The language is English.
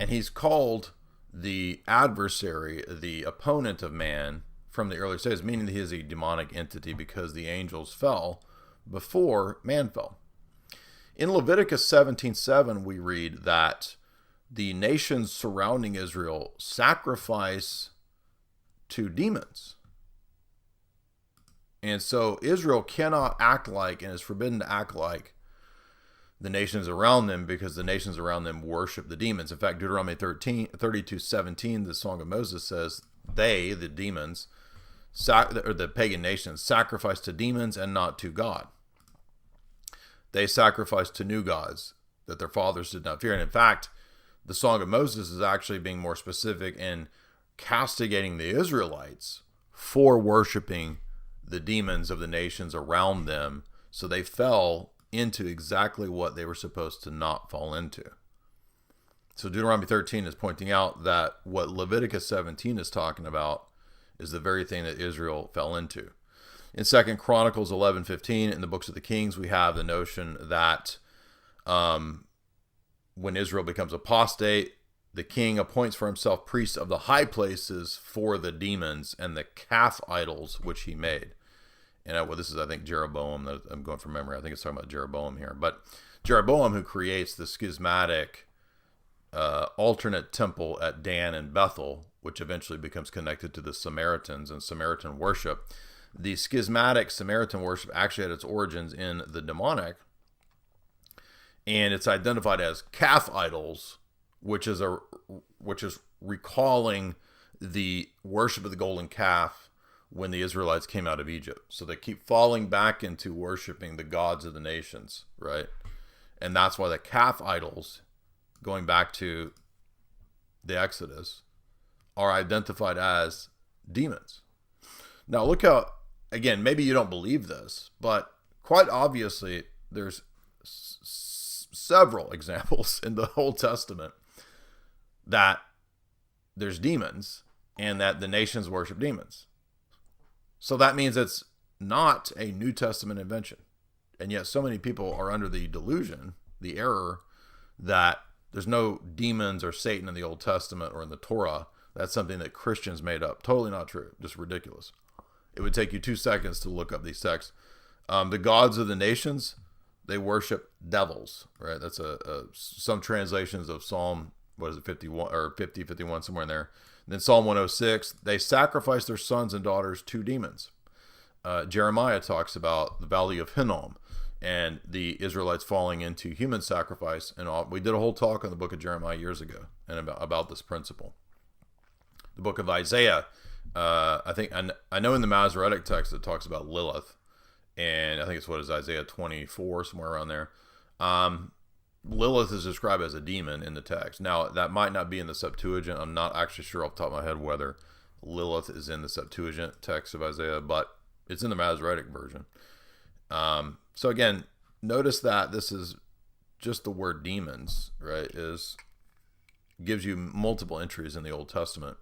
And he's called the adversary, the opponent of man from the early stages, meaning that he is a demonic entity because the angels fell before man fell. In Leviticus 17:7, we read that the nations surrounding Israel sacrifice to demons. And so Israel cannot act like, and is forbidden to act like, the nations around them, because the nations around them worship the demons. In fact, Deuteronomy 32:17, the Song of Moses says, they, the demons, or the pagan nations, sacrifice to demons and not to God. They sacrifice to new gods that their fathers did not fear. And in fact, the Song of Moses is actually being more specific in castigating the Israelites for worshiping the demons of the nations around them. So they fell into exactly what they were supposed to not fall into. So Deuteronomy 13 is pointing out that what Leviticus 17 is talking about is the very thing that Israel fell into. In 2 Chronicles 11:15, in the books of the Kings, we have the notion that when Israel becomes apostate, the king appoints for himself priests of the high places for the demons and the calf idols which he made. And this is, I think, Jeroboam. I'm going from memory. I think it's talking about Jeroboam here. But Jeroboam, who creates the schismatic alternate temple at Dan and Bethel, which eventually becomes connected to the Samaritans and Samaritan worship. The schismatic Samaritan worship actually had its origins in the demonic, and it's identified as calf idols, which is recalling the worship of the golden calf when the Israelites came out of Egypt. So they keep falling back into worshiping the gods of the nations, right? And that's why the calf idols, going back to the Exodus, are identified as demons. Now look how, again, maybe you don't believe this, but quite obviously there's several examples in the Old Testament that there's demons and that the nations worship demons. So that means it's not a New Testament invention. And yet so many people are under the delusion, the error, that there's no demons or Satan in the Old Testament or in the Torah. That's something that Christians made up. Totally not true. Just ridiculous. It would take you 2 seconds to look up these texts. The gods of the nations, they worship devils, right? That's some translations of Psalm, 51 or 50, 51, somewhere in there. And then Psalm 106, they sacrifice their sons and daughters to demons. Jeremiah talks about the Valley of Hinnom and the Israelites falling into human sacrifice. And we did a whole talk on the book of Jeremiah years ago and about this principle. The book of Isaiah, I know in the Masoretic text it talks about Lilith, and I think it's Isaiah 24, somewhere around there. Lilith is described as a demon in the text. Now, that might not be in the Septuagint. I'm not actually sure off the top of my head whether Lilith is in the Septuagint text of Isaiah, but it's in the Masoretic version. So again, notice that this is just the word demons, right? Gives you multiple entries in the Old Testament